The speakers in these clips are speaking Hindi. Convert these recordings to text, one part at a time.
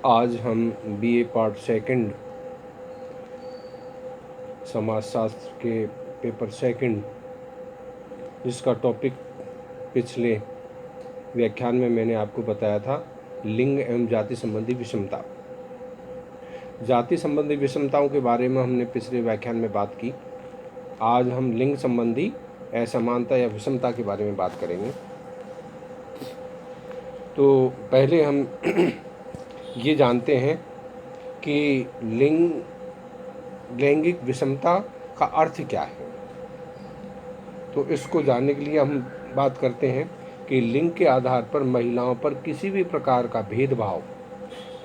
आज हम बीए पार्ट सेकंड समाजशास्त्र के पेपर सेकंड, जिसका टॉपिक पिछले व्याख्यान में मैंने आपको बताया था, लिंग एवं जाति संबंधी विषमता। जाति संबंधी विषमताओं के बारे में हमने पिछले व्याख्यान में बात की। आज हम लिंग संबंधी असमानता या विषमता के बारे में बात करेंगे। तो पहले हम ये जानते हैं कि लैंगिक विषमता का अर्थ क्या है। तो इसको जानने के लिए हम बात करते हैं कि लिंग के आधार पर महिलाओं पर किसी भी प्रकार का भेदभाव,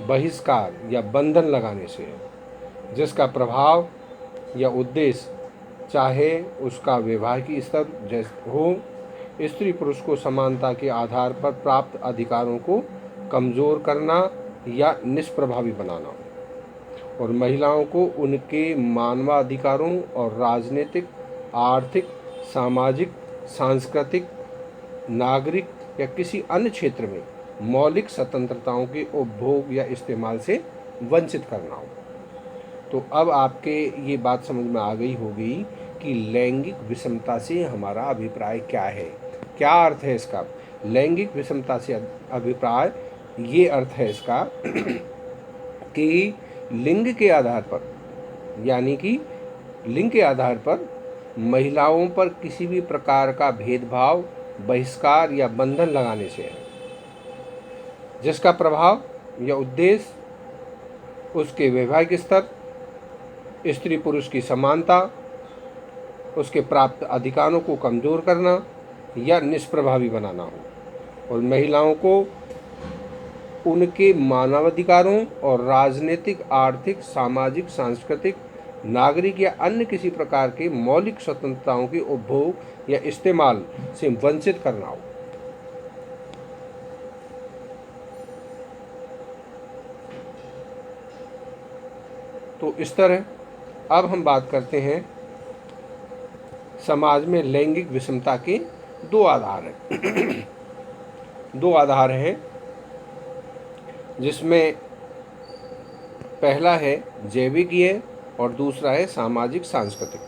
बहिष्कार या बंधन लगाने से जिसका प्रभाव या उद्देश्य चाहे उसका वैवाहिक स्तर जैसे हो, स्त्री पुरुष को समानता के आधार पर प्राप्त अधिकारों को कमज़ोर करना या निष्प्रभावी बनाना हो, और महिलाओं को उनके मानवाधिकारों और राजनीतिक, आर्थिक, सामाजिक, सांस्कृतिक, नागरिक या किसी अन्य क्षेत्र में मौलिक स्वतंत्रताओं के उपभोग या इस्तेमाल से वंचित करना हो। तो अब आपके ये बात समझ में आ गई होगी कि लैंगिक विषमता से हमारा अभिप्राय क्या है, क्या अर्थ है इसका। लैंगिक विषमता से अभिप्राय ये अर्थ है इसका कि लिंग के आधार पर, यानी कि लिंग के आधार पर महिलाओं पर किसी भी प्रकार का भेदभाव, बहिष्कार या बंधन लगाने से है जिसका प्रभाव या उद्देश्य उसके वैवाहिक स्तर, स्त्री पुरुष की समानता, उसके प्राप्त अधिकारों को कमज़ोर करना या निष्प्रभावी बनाना हो, और महिलाओं को उनके मानवाधिकारों और राजनीतिक, आर्थिक, सामाजिक, सांस्कृतिक, नागरिक या अन्य किसी प्रकार के मौलिक स्वतंत्रताओं के उपभोग या इस्तेमाल से वंचित करना हो। तो इस तरह अब हम बात करते हैं समाज में लैंगिक विषमता के दो आधार हैं। दो आधार हैं जिसमें पहला है जैविकीय और दूसरा है सामाजिक सांस्कृतिक।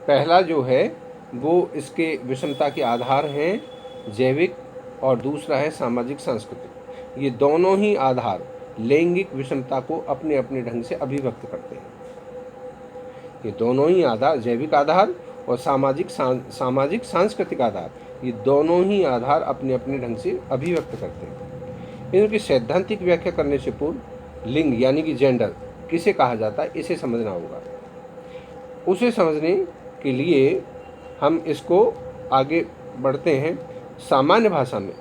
पहला जो है वो इसके विषमता के आधार हैं जैविक और दूसरा है सामाजिक सांस्कृतिक। ये दोनों ही आधार लैंगिक विषमता को अपने अपने ढंग से अभिव्यक्त करते हैं। ये दोनों ही आधार, जैविक आधार और सामाजिक सांस्कृतिक आधार, ये दोनों ही आधार अपने अपने ढंग से अभिव्यक्त करते हैं। इनकी सैद्धांतिक व्याख्या करने से पूर्व लिंग यानी कि जेंडर किसे कहा जाता है, इसे समझना होगा। उसे समझने के लिए हम इसको आगे बढ़ते हैं। सामान्य भाषा में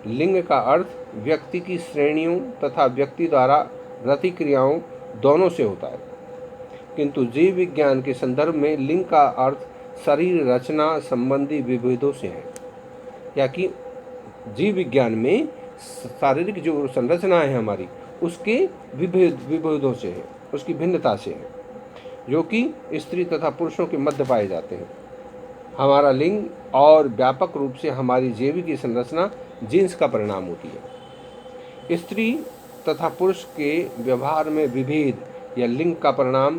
लिंग का अर्थ व्यक्ति की श्रेणियों तथा व्यक्ति द्वारा रति क्रियाओं दोनों से होता है, किंतु जीव विज्ञान के संदर्भ में लिंग का अर्थ शरीर रचना संबंधी विभेदों से है, या कि जीव विज्ञान में शारीरिक जो संरचना है हमारी, उसके विभेदों से है, उसकी भिन्नता से है, जो कि स्त्री तथा पुरुषों के मध्य पाए जाते हैं। हमारा लिंग और व्यापक रूप से हमारी जैविक संरचना जीन्स का परिणाम होती है। स्त्री तथा पुरुष के व्यवहार में विभेद या लिंग का परिणाम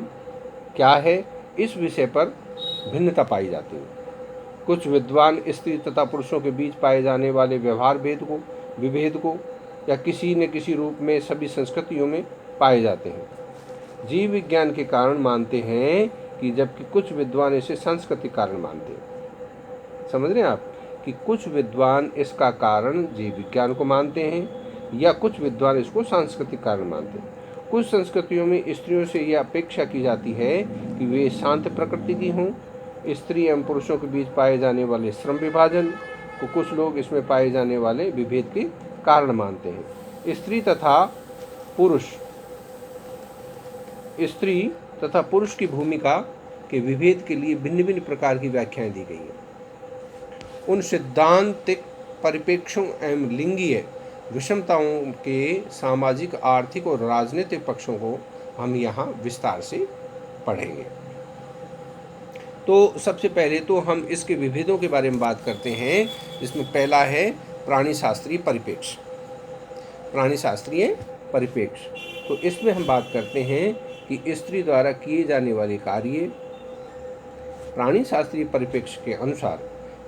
क्या है, इस विषय पर भिन्नता पाई जाती है। कुछ विद्वान स्त्री तथा पुरुषों के बीच पाए जाने वाले व्यवहार विभेद को या किसी न किसी रूप में सभी संस्कृतियों में पाए जाते हैं जीव विज्ञान के कारण मानते हैं, कि जबकि कुछ विद्वान इसे सांस्कृतिक कारण मानते हैं। समझ रहे हैं आप कि कुछ विद्वान इसका कारण जीव विज्ञान को मानते हैं या कुछ विद्वान इसको सांस्कृतिक कारण मानते हैं। कुछ संस्कृतियों में स्त्रियों से यह अपेक्षा की जाती है कि वे शांत प्रकृति की हों। स्त्री एवं पुरुषों के बीच पाए जाने वाले श्रम विभाजन को कुछ लोग इसमें पाए जाने वाले विभेद के कारण मानते हैं। स्त्री तथा पुरुष की भूमिका के विभेद के लिए भिन्न भिन्न प्रकार की व्याख्याएं दी गई हैं। उन सिद्धांतिक परिप्रेक्ष्यों एवं लिंगीय विषमताओं के सामाजिक, आर्थिक और राजनीतिक पक्षों को हम यहाँ विस्तार से पढ़ेंगे। तो सबसे पहले तो हम इसके विभेदों के बारे में बात करते हैं, जिसमें पहला है प्राणी शास्त्रीय परिप्रेक्ष्य। प्राणीशास्त्रीय परिप्रेक्ष्य। तो इसमें हम बात करते हैं कि स्त्री द्वारा किए जाने वाले कार्य। प्राणीशास्त्रीय परिप्रेक्ष्य के अनुसार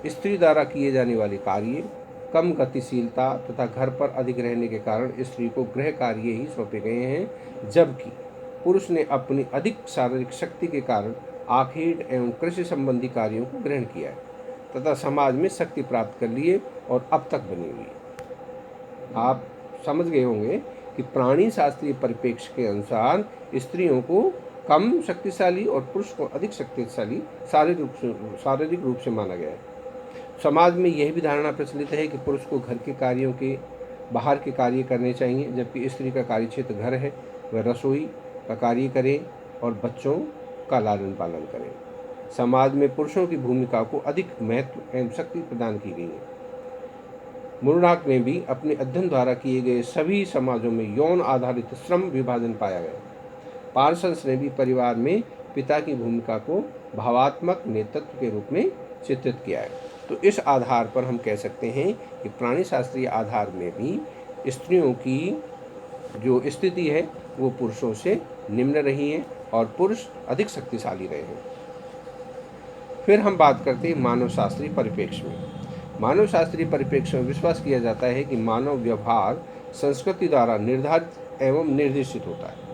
स्त्री द्वारा किए जाने वाले कार्य कम गतिशीलता तथा घर पर अधिक रहने के कारण स्त्री को गृह कार्य ही सौंपे गए हैं, जबकि पुरुष ने अपनी अधिक शारीरिक शक्ति के कारण आखेट एवं कृषि संबंधी कार्यों को ग्रहण किया है तथा समाज में शक्ति प्राप्त कर लिए और अब तक बनी हुई है। आप समझ गए होंगे कि प्राणी शास्त्रीय परिप्रेक्ष्य के अनुसार स्त्रियों को कम शक्तिशाली और पुरुष को अधिक शक्तिशाली शारीरिक रूप से माना गया है। समाज में यह भी धारणा प्रचलित है कि पुरुष को घर के कार्यों के बाहर के कार्य करने चाहिए, जबकि स्त्री का कार्य क्षेत्र घर है, वह रसोई का कार्य करे और बच्चों का लालन पालन करे। समाज में पुरुषों की भूमिका को अधिक महत्व एवं शक्ति प्रदान की गई है। मुरनाक ने भी अपने अध्ययन द्वारा किए गए सभी समाजों में यौन आधारित श्रम विभाजन पाया गया। पार्सन्स ने भी परिवार में पिता की भूमिका को भावात्मक नेतृत्व के रूप में चित्रित किया है। तो इस आधार पर हम कह सकते हैं कि प्राणीशास्त्रीय आधार में भी स्त्रियों की जो स्थिति है वो पुरुषों से निम्न रही है और पुरुष अधिक शक्तिशाली रहे हैं। फिर हम बात करते हैं मानव शास्त्रीय परिप्रेक्ष्य में। मानव शास्त्रीय परिप्रेक्ष्य में विश्वास किया जाता है कि मानव व्यवहार संस्कृति द्वारा निर्धारित एवं निर्देशित होता है।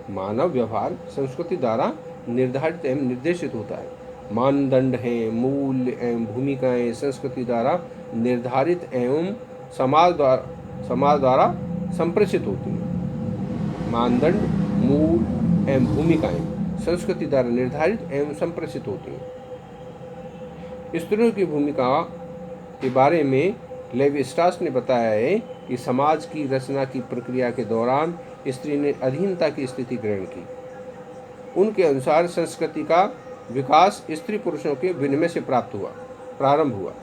मानव व्यवहार संस्कृति द्वारा निर्धारित एवं निर्देशित होता है। मानदंड हैं, मूल्य एवं भूमिकाएं संस्कृति द्वारा निर्धारित एवं समाज द्वारा संप्रेषित होती हैं। मानदंड, मूल्य एवं भूमिकाएं संस्कृति द्वारा निर्धारित एवं संप्रेषित होती हैं। स्त्रियों की भूमिका के बारे में लेवी स्ट्रास ने बताया है कि समाज की रचना की प्रक्रिया के दौरान स्त्री ने अधीनता की स्थिति ग्रहण की। उनके अनुसार संस्कृति का विकास स्त्री पुरुषों के विनिमय से प्रारंभ हुआ,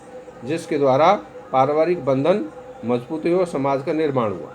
जिसके द्वारा पारिवारिक बंधन मजबूत हुए और समाज का निर्माण हुआ।